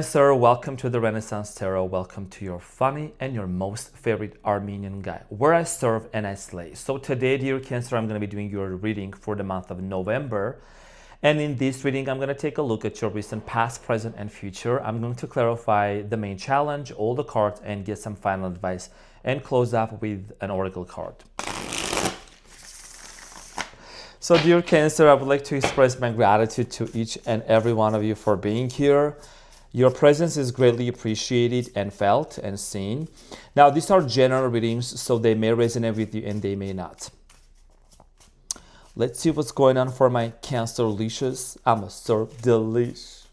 Sir, welcome to the Renaissance Tarot. Welcome to your funny and your most favorite Armenian guy, where I serve and I slay. So today, dear Cancer, I'm going to be doing your reading for the month of November. And in this reading, I'm going to take a look at your recent past, present, and future. I'm going to clarify the main challenge, all the cards, and get some final advice, and close up with an oracle card. So dear Cancer, I would like to express my gratitude to each and every one of you for being here. Your presence is greatly appreciated and felt and seen. Now, these are general readings, so they may resonate with you and they may not. Let's see what's going on for my Cancer leashes. I'm a serve the leash.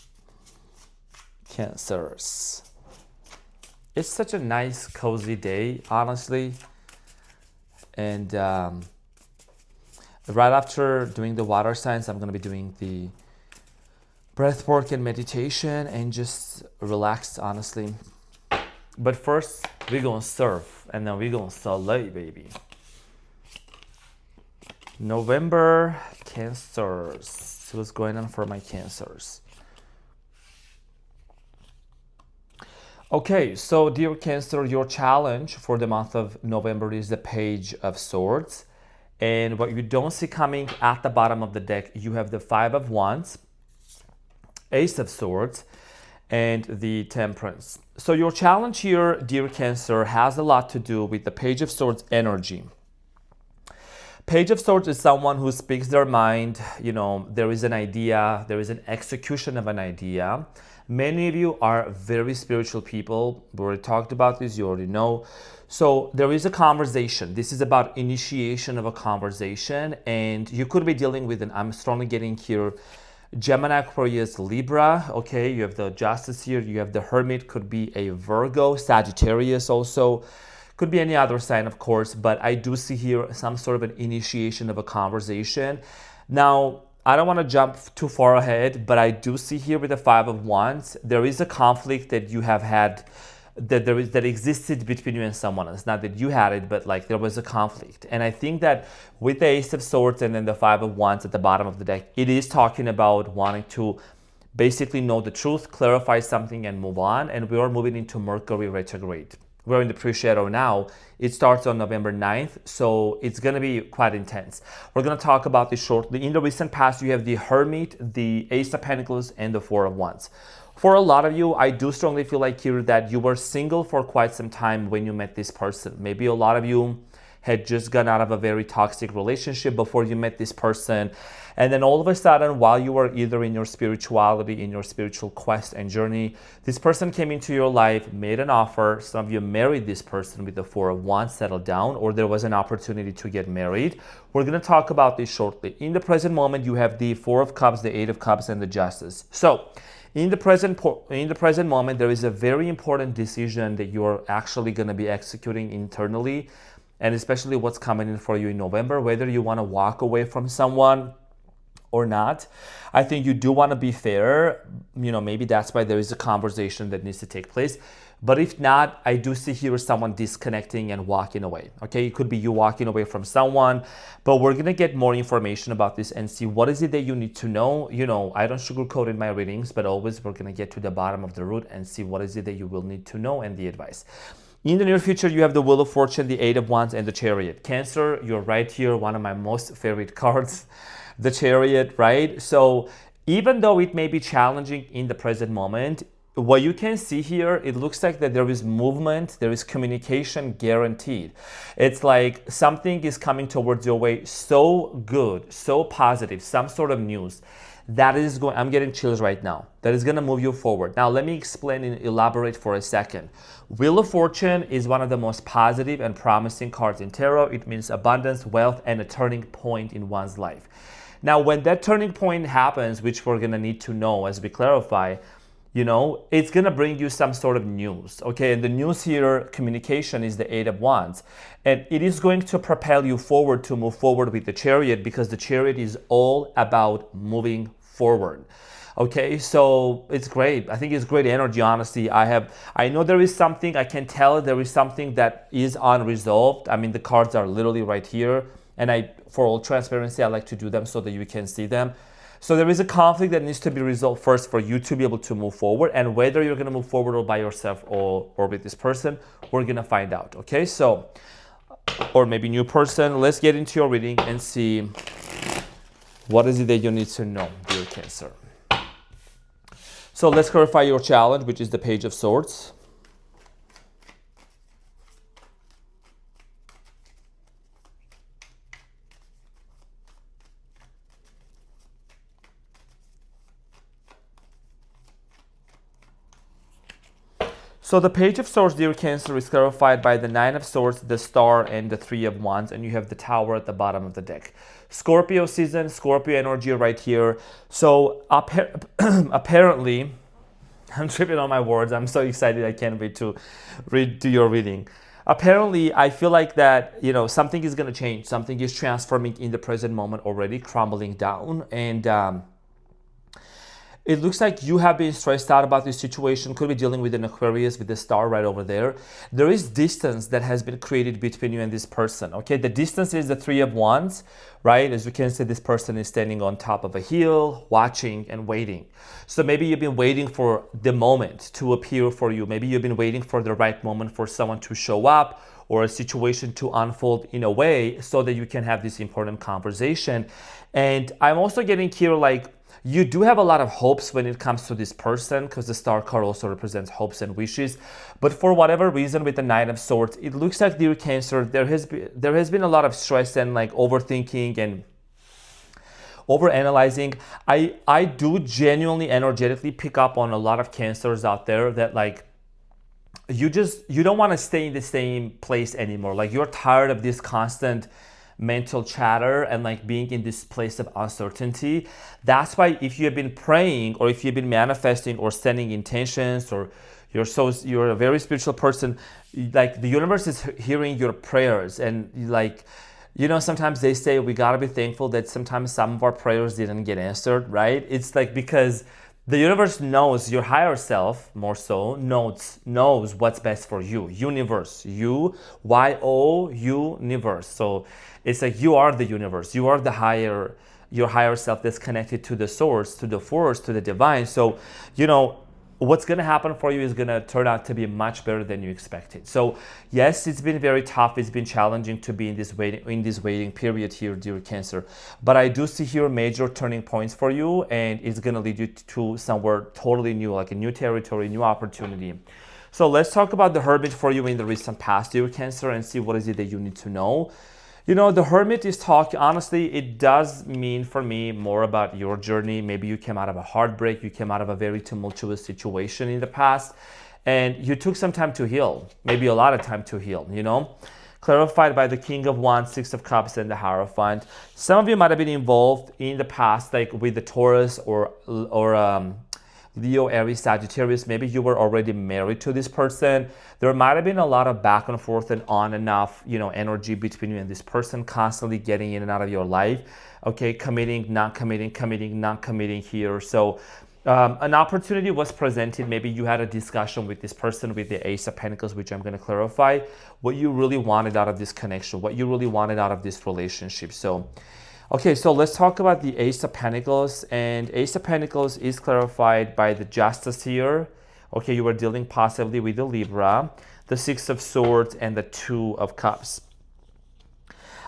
Cancers. It's such a nice, cozy day, honestly. And right after doing the water signs, I'm going to be doing the breath work and meditation and just relax, honestly. But first, we're going to surf and then we're going to slay, baby. November, Cancers. What's going on for my Cancers? Okay, so dear Cancer, your challenge for the month of November is the Page of Swords. And what you don't see coming at the bottom of the deck, you have the Five of Wands, Ace of Swords, and the Temperance. So your challenge here, dear Cancer, has a lot to do with the Page of Swords energy. Page of Swords is someone who speaks their mind. You know, there is an idea, there is an execution of an idea. Many of you are very spiritual people. We already talked about this, you already know. So there is a conversation. This is about initiation of a conversation, and you could be dealing with I'm strongly getting here, Gemini, Aquarius, Libra. Okay, you have the Justice here, you have the Hermit, could be a Virgo, Sagittarius also. Could be any other sign, of course, but I do see here some sort of an initiation of a conversation. Now, I don't want to jump too far ahead, but I do see here with the Five of Wands, there is a conflict that you have had, that existed between you and someone else. Not that you had it, but like there was a conflict. And I think that with the Ace of Swords and then the Five of Wands at the bottom of the deck, it is talking about wanting to basically know the truth, clarify something, and move on. And we are moving into Mercury retrograde. We're in the pre-shadow now. It starts on November 9th, so it's going to be quite intense. We're going to talk about this shortly. In the recent past, you have the Hermit, the Ace of Pentacles, and the Four of Wands. For a lot of you, I do strongly feel like here that you were single for quite some time when you met this person. Maybe a lot of you had just gone out of a very toxic relationship before you met this person. And then all of a sudden, while you were either in your spirituality, in your spiritual quest and journey, this person came into your life, made an offer. Some of you married this person with the Four of Wands, settled down, or there was an opportunity to get married. We're going to talk about this shortly. In the present moment, you have the Four of Cups, the Eight of Cups, and the Justice. So, in the present moment, there is a very important decision that you're actually going to be executing internally, and especially what's coming in for you in November, whether you want to walk away from someone or not. I think you do want to be fair. You know, maybe that's why there is a conversation that needs to take place. But if not, I do see here someone disconnecting and walking away. Okay, it could be you walking away from someone, but we're going to get more information about this and see what is it that you need to know. You know, I don't sugarcoat in my readings, but always we're going to get to the bottom of the root and see what is it that you will need to know and the advice. In the near future, you have the Wheel of Fortune, the Eight of Wands, and the Chariot. Cancer, you're right here, one of my most favorite cards, the Chariot, right? So even though it may be challenging in the present moment, what you can see here, it looks like that there is movement, there is communication guaranteed. It's like something is coming towards your way so good, so positive, some sort of news. That is going, I'm getting chills right now. That is going to move you forward. Now, let me explain and elaborate for a second. Wheel of Fortune is one of the most positive and promising cards in tarot. It means abundance, wealth, and a turning point in one's life. Now, when that turning point happens, which we're going to need to know as we clarify, you know, it's going to bring you some sort of news. Okay, and the news here, communication, is the Eight of Wands. And it is going to propel you forward to move forward with the Chariot, because the Chariot is all about moving forward. Okay, so it's great. I think it's great energy, honestly. I know there is something, I can tell there is something that is unresolved. I mean, the cards are literally right here. And for all transparency, I like to do them so that you can see them. So there is a conflict that needs to be resolved first for you to be able to move forward. And whether you're going to move forward or by yourself or with this person, we're going to find out. Okay, so, or maybe new person. Let's get into your reading and see what is it that you need to know, dear Cancer. So let's clarify your challenge, which is the Page of Swords. So the Page of Swords, dear Cancer, is clarified by the Nine of Swords, the Star, and the Three of Wands, and you have the Tower at the bottom of the deck. Scorpio season, Scorpio energy right here. So apparently, I'm tripping on my words. I'm so excited. I can't wait to do your reading. Apparently, I feel like that, something is going to change. Something is transforming in the present moment already, crumbling down. And it looks like you have been stressed out about this situation. Could be dealing with an Aquarius with the Star right over there. There is distance that has been created between you and this person. Okay, the distance is the Three of Wands, right? As you can see, this person is standing on top of a hill, watching and waiting. So maybe you've been waiting for the moment to appear for you. Maybe you've been waiting for the right moment for someone to show up or a situation to unfold in a way so that you can have this important conversation. And I'm also getting here like, you do have a lot of hopes when it comes to this person because the Star card also represents hopes and wishes. But for whatever reason with the Nine of Swords, it looks like, dear Cancer, there has been a lot of stress and like overthinking and overanalyzing. I do genuinely energetically pick up on a lot of Cancers out there that like you don't want to stay in the same place anymore. Like you're tired of this constant mental chatter and like being in this place of uncertainty. That's why if you have been praying or if you've been manifesting or setting intentions or you're a very spiritual person, like the universe is hearing your prayers. And like, sometimes they say we gotta be thankful that sometimes some of our prayers didn't get answered, right? It's like because the universe knows, your higher self more so knows what's best for you. Universe, universe. So it's like you are the universe. You are your higher self that's connected to the source, to the force, to the divine. So, what's going to happen for you is going to turn out to be much better than you expected. So yes, it's been very tough. It's been challenging to be in this waiting period here, dear Cancer. But I do see here major turning points for you, and it's going to lead you to somewhere totally new, like a new territory, new opportunity. So let's talk about the Hermit for you in the recent past, dear Cancer, and see what is it that you need to know. The Hermit is talking, honestly, it does mean for me more about your journey. Maybe you came out of a heartbreak, you came out of a very tumultuous situation in the past, and you took some time to heal, maybe a lot of time to heal, Clarified by the King of Wands, Six of Cups, and the Hierophant. Some of you might have been involved in the past, like with the Taurus or Leo, Aries, Sagittarius. Maybe you were already married to this person. There might have been a lot of back and forth and on and off, energy between you and this person, constantly getting in and out of your life. Okay, committing, not committing here. So an opportunity was presented. Maybe you had a discussion with this person with the Ace of Pentacles, which I'm going to clarify what you really wanted out of this connection, what you really wanted out of this relationship. So okay, so let's talk about the Ace of Pentacles. And Ace of Pentacles is clarified by the Justice here. Okay, you were dealing possibly with the Libra, the Six of Swords, and the Two of Cups.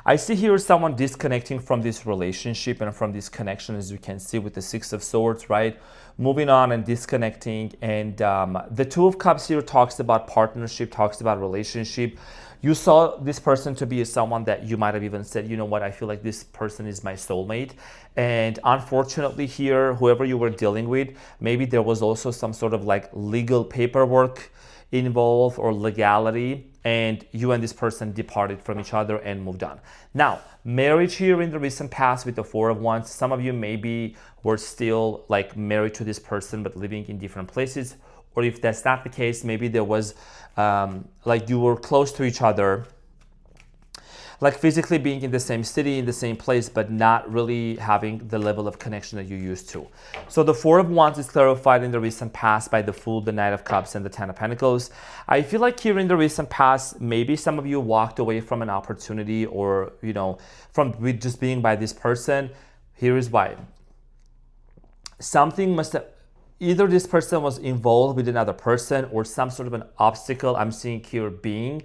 I see here someone disconnecting from this relationship and from this connection, as you can see with the Six of Swords, right? Moving on and disconnecting. And the Two of Cups here talks about partnership, talks about relationship. You saw this person to be someone that you might have even said, you know what, I feel like this person is my soulmate. And unfortunately here, whoever you were dealing with, maybe there was also some sort of like legal paperwork involved or legality, and you and this person departed from each other and moved on. Now, marriage here in the recent past with the Four of Wands, some of you maybe were still like married to this person but living in different places. Or if that's not the case, maybe there was like you were close to each other, like physically being in the same city, in the same place, but not really having the level of connection that you used to. So the Four of Wands is clarified in the recent past by the Fool, the Knight of Cups, and the Ten of Pentacles. I feel like here in the recent past, maybe some of you walked away from an opportunity or, from with just being by this person. Here is why. something must have, either this person was involved with another person or some sort of an obstacle I'm seeing here being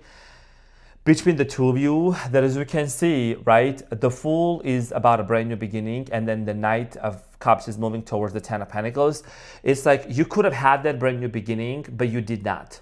between the two of you. That, as we can see, right, the Fool is about a brand new beginning, and then the Knight of Cups is moving towards the Ten of Pentacles. It's like you could have had that brand new beginning, but you did not.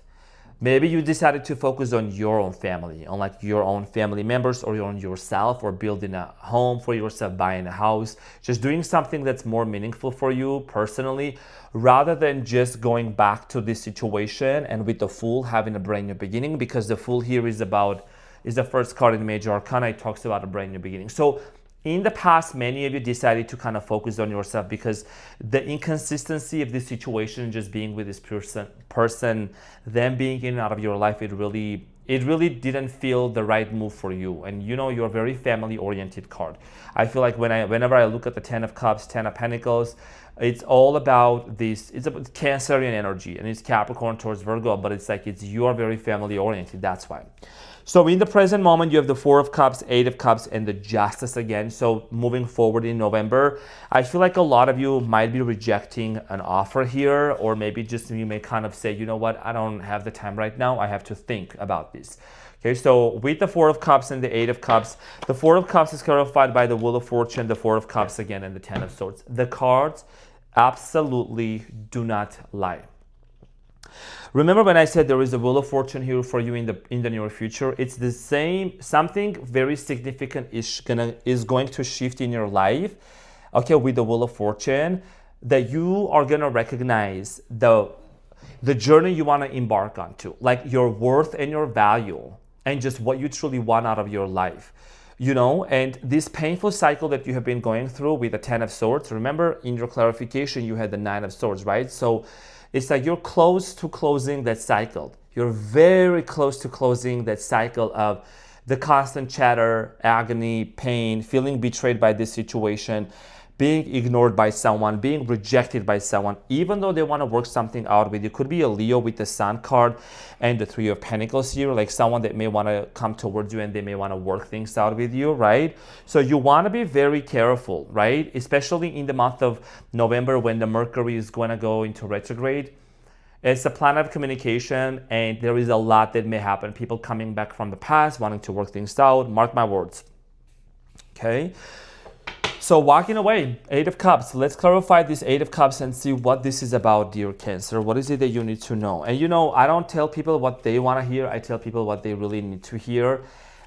Maybe you decided to focus on your own family, on like your own family members, or on yourself, or building a home for yourself, buying a house, just doing something that's more meaningful for you personally, rather than just going back to this situation and with the Fool having a brand new beginning, because the Fool here is the first card in the Major Arcana. It talks about a brand new beginning. So in the past, many of you decided to kind of focus on yourself because the inconsistency of this situation, just being with this person, them being in and out of your life, it really didn't feel the right move for you. And you know, you're a very family-oriented card. I feel like whenever I look at the Ten of Cups, Ten of Pentacles, it's all about this. It's about Cancerian energy, and it's Capricorn towards Virgo, but it's like you are very family-oriented. That's why. So in the present moment, you have the Four of Cups, Eight of Cups, and the Justice again. So moving forward in November, I feel like a lot of you might be rejecting an offer here, or maybe just you may kind of say, you know what, I don't have the time right now. I have to think about this. Okay, so with the Four of Cups and the Eight of Cups, the Four of Cups is clarified by the Wheel of Fortune, the Four of Cups again, and the Ten of Swords. The cards absolutely do not lie. Remember when I said there is a Wheel of Fortune here for you in the near future? It's the same, something very significant is going to shift in your life, okay, with the Wheel of Fortune, that you are gonna recognize the journey you wanna embark onto, like your worth and your value, and just what you truly want out of your life. You know, and this painful cycle that you have been going through with the Ten of Swords, remember in your clarification you had the Nine of Swords, right? So it's like you're close to closing that cycle. You're very close to closing that cycle of the constant chatter, agony, pain, feeling betrayed by this situation, being ignored by someone, being rejected by someone, even though they want to work something out with you. Could be a Leo with the Sun card and the Three of Pentacles here, like someone that may want to come towards you and they may want to work things out with you, right? So you want to be very careful, right? Especially in the month of November when the Mercury is going to go into retrograde. It's a planet of communication, and there is a lot that may happen. People coming back from the past, wanting to work things out. Mark my words. Okay? So walking away, Eight of Cups. Let's clarify this Eight of Cups and see what this is about, dear Cancer. What is it that you need to know? And you know, I don't tell people what they want to hear. I tell people what they really need to hear.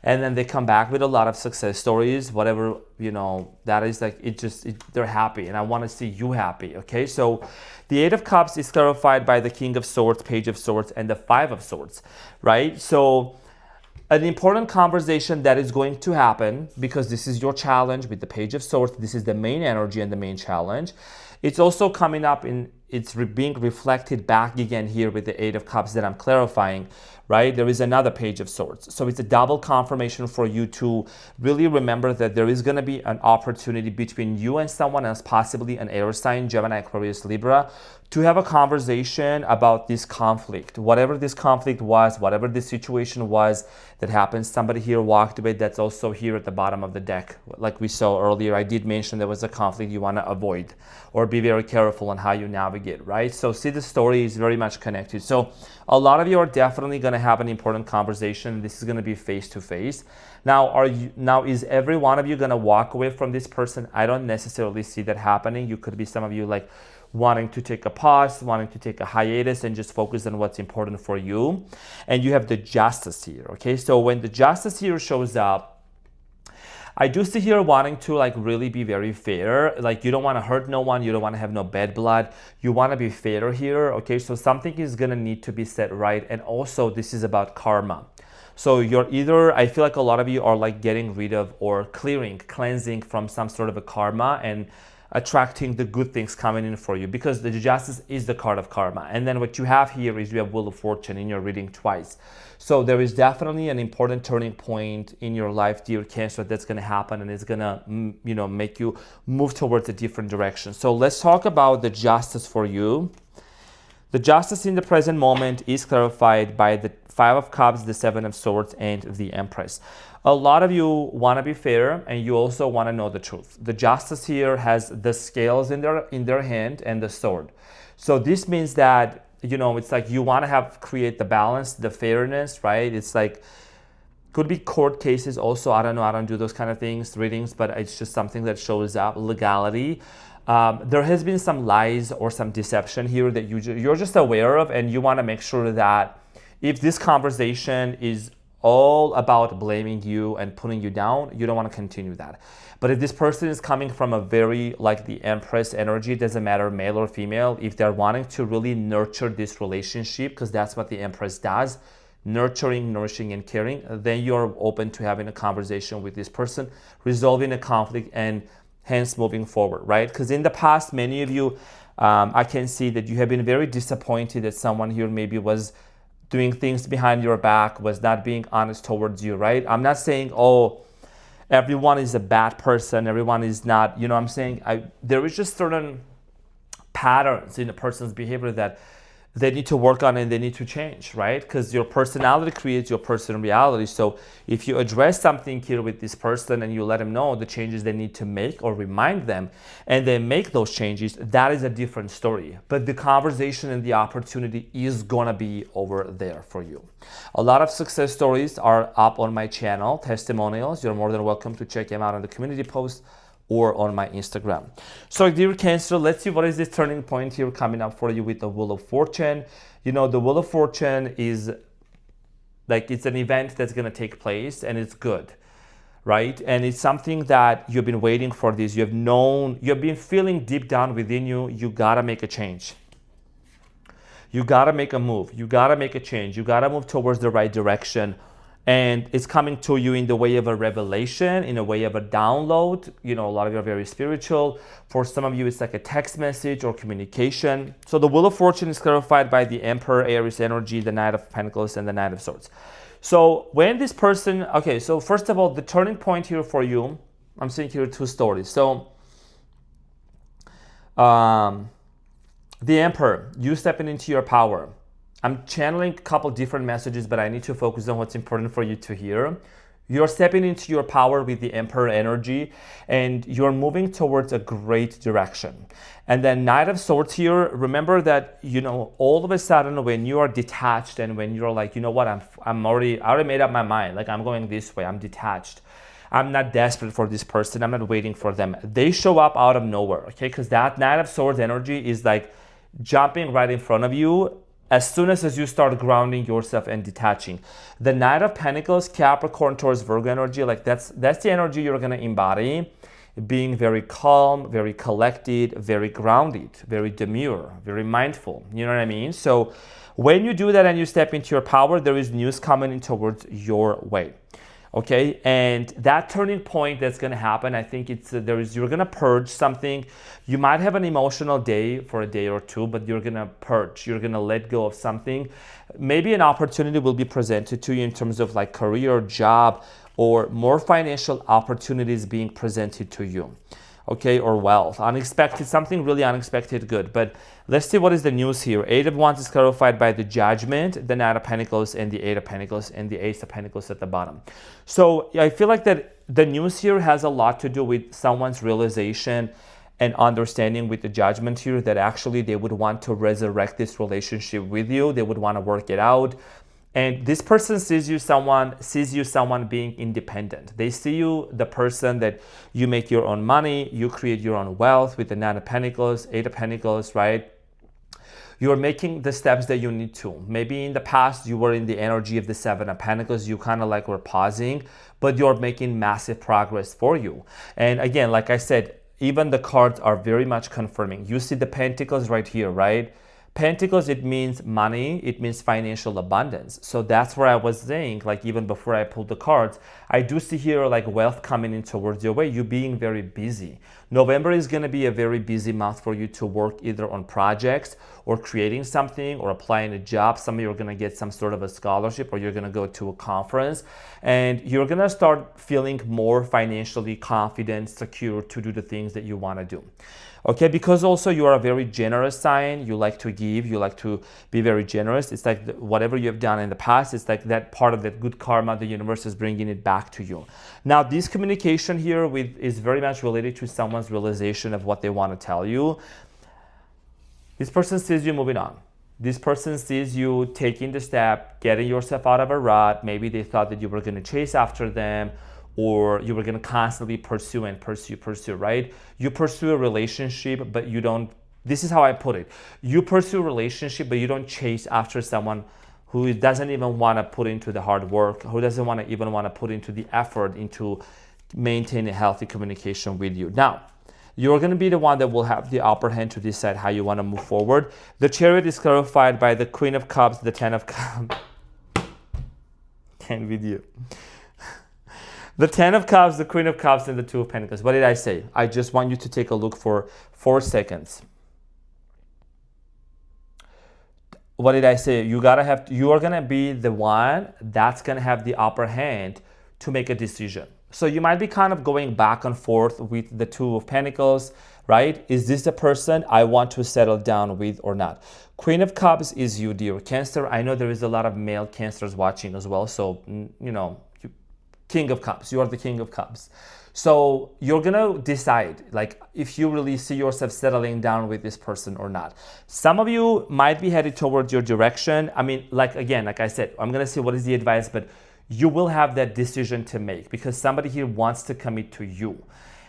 And then they come back with a lot of success stories, whatever, you know, that is like, they're happy. And I want to see you happy, okay? So the Eight of Cups is clarified by the King of Swords, Page of Swords, and the Five of Swords, right? So an important conversation that is going to happen, because this is your challenge with the Page of Swords. This is the main energy and the main challenge. It's also coming up it's being reflected back again here with the Eight of Cups that I'm clarifying, right? There is another Page of Swords. So it's a double confirmation for you to really remember that there is going to be an opportunity between you and someone else, possibly an air sign, Gemini, Aquarius, Libra, to have a conversation about this conflict. Whatever this conflict was, whatever this situation was that happened, somebody here walked away. That's also here at the bottom of the deck. Like we saw earlier, I did mention there was a conflict you want to avoid or be very careful on how you navigate, right? So see, the story is very much connected. So a lot of you are definitely going to have an important conversation. This is going to be face to face. Now, is every one of you going to walk away from this person? I don't necessarily see that happening. You could be some of you like wanting to take a pause, wanting to take a hiatus and just focus on what's important for you. And you have the Justice here, okay? So when the Justice here shows up, I do see here wanting to like really be very fair. Like you don't want to hurt no one. You don't want to have no bad blood. You want to be fair here, okay? So something is going to need to be set right. And also this is about karma. So you're either, I feel like a lot of you are like getting rid of or cleansing from some sort of a karma and attracting the good things coming in for you, because the Justice is the card of karma. And then what you have here is you have Wheel of Fortune in your reading twice. So there is definitely an important turning point in your life, dear Cancer, that's going to happen, and it's going to, you know, make you move towards a different direction. So let's talk about the Justice for you. The Justice in the present moment is clarified by the Five of Cups, the Seven of Swords, and the Empress. A lot of you want to be fair, and you also want to know the truth. The Justice here has the scales in their hand and the sword. So this means that, you know, it's like you want to create the balance, the fairness, right? It's like, could be court cases also. I don't know. I don't do those kind of things, readings, but it's just something that shows up. Legality. There has been some lies or some deception here that you're just aware of, and you want to make sure that if this conversation is all about blaming you and putting you down, you don't want to continue that. But if this person is coming from a very, like the Empress energy, doesn't matter male or female, if they're wanting to really nurture this relationship, because that's what the Empress does, nurturing, nourishing, and caring, then you're open to having a conversation with this person, resolving a conflict, and hence moving forward, right? Because in the past, many of you, I can see that you have been very disappointed that someone here maybe was doing things behind your back, was not being honest towards you, right? I'm not saying, oh, everyone is a bad person, everyone is not, you know, I'm saying there is just certain patterns in a person's behavior that they need to work on and they need to change, right? Because your personality creates your personal reality. So if you address something here with this person and you let them know the changes they need to make or remind them, and they make those changes, that is a different story. But the conversation and the opportunity is gonna be over there for you. A lot of success stories are up on my channel, testimonials. You're more than welcome to check them out on the community post or on my Instagram. So dear Cancer, let's see what is this turning point here coming up for you with the Wheel of Fortune. You know, the Wheel of Fortune is like, it's an event that's going to take place, and it's good, right? And it's something that you've been waiting for this. You've been feeling deep down within you, you got to make a change. You got to make a move. You got to make a change. You got to move towards the right direction. And it's coming to you in the way of a revelation, in a way of a download. You know, a lot of you are very spiritual. For some of you, it's like a text message or communication. So the Wheel of Fortune is clarified by the Emperor, Aries energy, the Knight of Pentacles, and the Knight of Swords. So when this person, okay, so first of all, the turning point here for you, I'm seeing here two stories. So the Emperor, you stepping into your power. I'm channeling a couple different messages, but I need to focus on what's important for you to hear. You're stepping into your power with the Emperor energy, and you're moving towards a great direction. And then Knight of Swords here, remember that, you know, all of a sudden when you are detached and when you're like, you know what, I already made up my mind, like I'm going this way, I'm detached. I'm not desperate for this person, I'm not waiting for them. They show up out of nowhere, okay? Because that Knight of Swords energy is like jumping right in front of you as soon as you start grounding yourself and detaching. The Knight of Pentacles, Capricorn towards Virgo energy, like that's the energy you're gonna embody, being very calm, very collected, very grounded, very demure, very mindful, you know what I mean? So when you do that and you step into your power, there is news coming in towards your way. Okay, and that turning point that's gonna happen, I think you're gonna purge something. You might have an emotional day for a day or two, but you're gonna purge, you're gonna let go of something. Maybe an opportunity will be presented to you in terms of like career, job, or more financial opportunities being presented to you. Okay, or wealth, unexpected, something really unexpected, good. But let's see what is the news here. Eight of Wands is clarified by the Judgment, the Knight of Pentacles, and the Eight of Pentacles, and the Ace of Pentacles at the bottom. So I feel like that the news here has a lot to do with someone's realization and understanding with the Judgment here that actually they would want to resurrect this relationship with you. They would want to work it out. And this person sees you someone being independent. They see you the person that you make your own money, you create your own wealth with the Nine of Pentacles, Eight of Pentacles, right? You're making the steps that you need to. Maybe in the past you were in the energy of the Seven of Pentacles, you kind of like were pausing, but you're making massive progress for you. And again, like I said, even the cards are very much confirming. You see the Pentacles right here, right? Pentacles, it means money, it means financial abundance. So that's where I was saying, like even before I pulled the cards, I do see here like wealth coming in towards your way, you being very busy. November is going to be a very busy month for you to work either on projects or creating something or applying a job. Some of you are going to get some sort of a scholarship or you're going to go to a conference and you're going to start feeling more financially confident, secure to do the things that you want to do. Okay, because also you are a very generous sign. You like to give, you like to be very generous. It's like whatever you have done in the past, it's like that part of that good karma, the universe is bringing it back to you. Now, this communication here is very much related to someone's realization of what they want to tell you. This person sees you moving on. This person sees you taking the step, getting yourself out of a rut. Maybe they thought that you were going to chase after them, or you were going to constantly pursue, right? You pursue a relationship, but you don't, this is how I put it. You pursue a relationship, but you don't chase after someone who doesn't even want to put into the hard work, who doesn't want to even want to put into the effort into maintaining a healthy communication with you. Now, you're going to be the one that will have the upper hand to decide how you want to move forward. The Chariot is clarified by the Queen of Cups, the Ten of Cups. Can't with you. The Ten of Cups, the Queen of Cups, and the Two of Pentacles. What did I say? I just want you to take a look for 4 seconds. What did I say? You are gonna be the one that's gonna have the upper hand to make a decision. So you might be kind of going back and forth with the Two of Pentacles, right? Is this the person I want to settle down with or not? Queen of Cups is you, dear Cancer. I know there is a lot of male Cancers watching as well, so King of Cups, you are the King of Cups. So you're gonna decide like if you really see yourself settling down with this person or not. Some of you might be headed towards your direction. I mean, like I said, I'm gonna say what is the advice, but you will have that decision to make because somebody here wants to commit to you.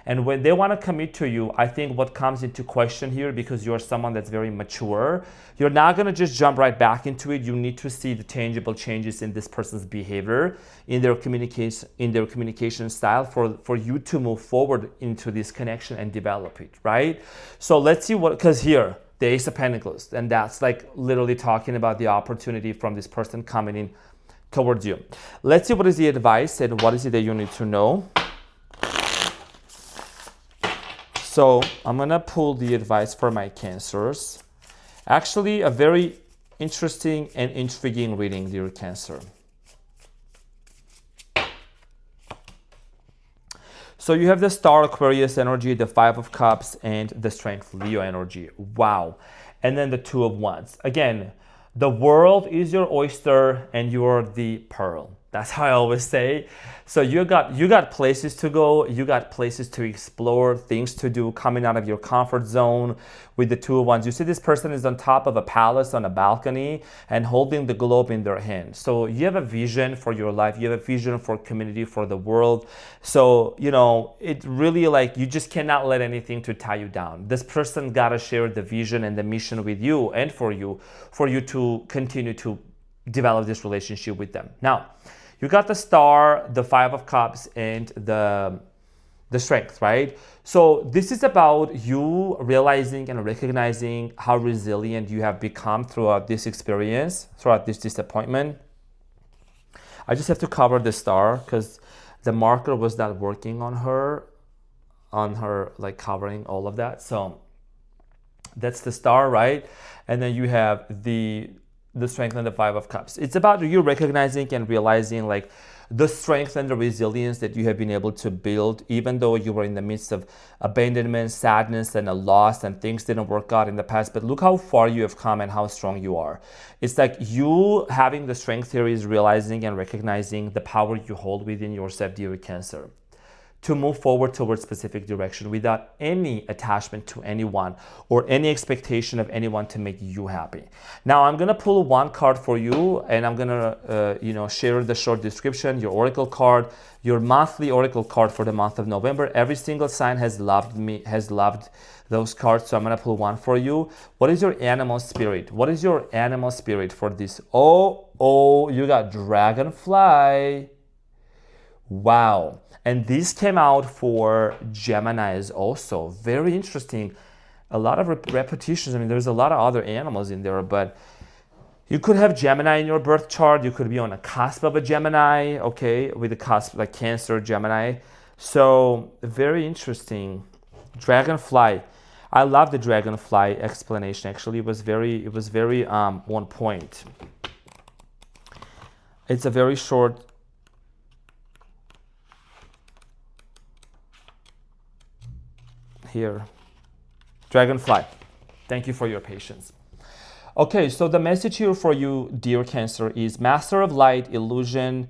And when they want to commit to you, I think what comes into question here, because you're someone that's very mature, you're not going to just jump right back into it. You need to see the tangible changes in this person's behavior, in their communication style for you to move forward into this connection and develop it, right? So let's see because here, the Ace of Pentacles, and that's like literally talking about the opportunity from this person coming in towards you. Let's see what is the advice and what is it that you need to know. So I'm gonna pull the advice for my Cancers. Actually, a very interesting and intriguing reading, dear Cancer. So you have the Star Aquarius energy, the Five of Cups, and the Strength Leo energy. Wow. And then the Two of Wands. Again, the world is your oyster and you're the pearl. That's how I always say. So you got places to go, you got places to explore, things to do, coming out of your comfort zone with the Two of Wands. You see this person is on top of a palace on a balcony and holding the globe in their hand. So you have a vision for your life, you have a vision for community, for the world. So, it really like you just cannot let anything to tie you down. This person gotta share the vision and the mission with you and for you to continue to develop this relationship with them. Now, you got the Star, the Five of Cups, and the Strength, right? So this is about you realizing and recognizing how resilient you have become throughout this experience, throughout this disappointment. I just have to cover the Star because the marker was not working on her like covering all of that. So that's the Star, right? And then you have the Strength and the Five of Cups. It's about you recognizing and realizing like the strength and the resilience that you have been able to build, even though you were in the midst of abandonment, sadness, and a loss, and things didn't work out in the past. But look how far you have come and how strong you are. It's like you having the strength here is realizing and recognizing the power you hold within yourself, dear Cancer, to move forward towards specific direction without any attachment to anyone or any expectation of anyone to make you happy. Now I'm gonna pull one card for you, and I'm gonna share the short description, your oracle card, your monthly oracle card for the month of November. Every single sign has loved those cards, so I'm gonna pull one for you. What is your animal spirit? What is your animal spirit for this? Oh, you got Dragonfly. Wow. And this came out for Geminis also. Very interesting. A lot of repetitions. I mean, there's a lot of other animals in there, but you could have Gemini in your birth chart. You could be on a cusp of a Gemini, okay, with a cusp like Cancer, Gemini. So very interesting. Dragonfly. I love the Dragonfly explanation. Actually, it was very on point. It's a very short. Here, Dragonfly, thank you for your patience. Okay, so the message here for you, dear Cancer, is master of light, illusion,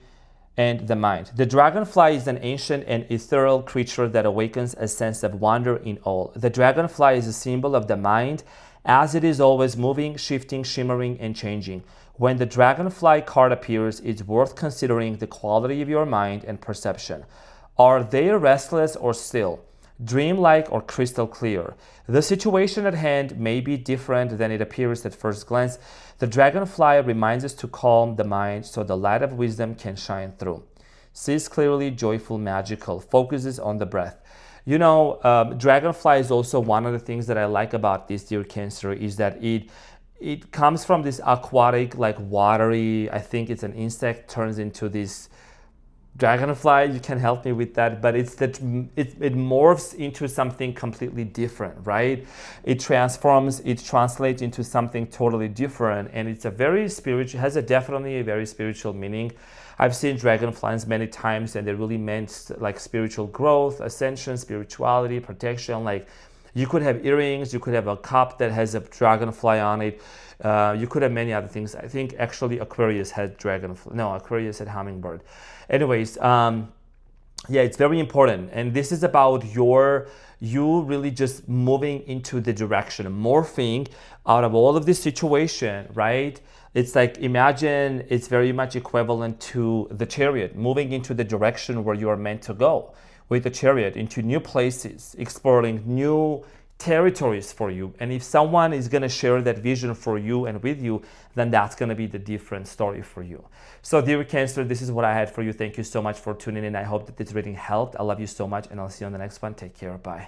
and the mind. The dragonfly is an ancient and ethereal creature that awakens a sense of wonder in all. The dragonfly is a symbol of the mind, as it is always moving, shifting, shimmering, and changing. When the dragonfly card appears, it's worth considering the quality of your mind and perception. Are they restless or still? Dreamlike or crystal clear? The situation at hand may be different than it appears at first glance. The dragonfly reminds us to calm the mind so the light of wisdom can shine through. Sees clearly, joyful, magical, focuses on the breath. You know, dragonfly is also one of the things that I like about this, dear Cancer, is that it comes from this aquatic, like watery, I think it's an insect, turns into this dragonfly. You can help me with that, but it's that it morphs into something completely different, right? It transforms, it translates into something totally different, and it's a very spiritual, has definitely a very spiritual meaning. I've seen dragonflies many times, and they really meant like spiritual growth, ascension, spirituality, protection. Like, you could have earrings, you could have a cup that has a dragonfly on it. You could have many other things. I think actually Aquarius had dragonfly. No, Aquarius had hummingbird. Anyways, yeah, it's very important. And this is about you really just moving into the direction, morphing out of all of this situation, right? It's like, imagine it's very much equivalent to the chariot, moving into the direction where you are meant to go with the chariot, into new places, exploring new territories for you. And if someone is going to share that vision for you and with you, then that's going to be the different story for you. So dear Cancer, this is what I had for you. Thank you so much for tuning in. I hope that this reading helped. I love you so much, and I'll see you on the next one. Take care. Bye.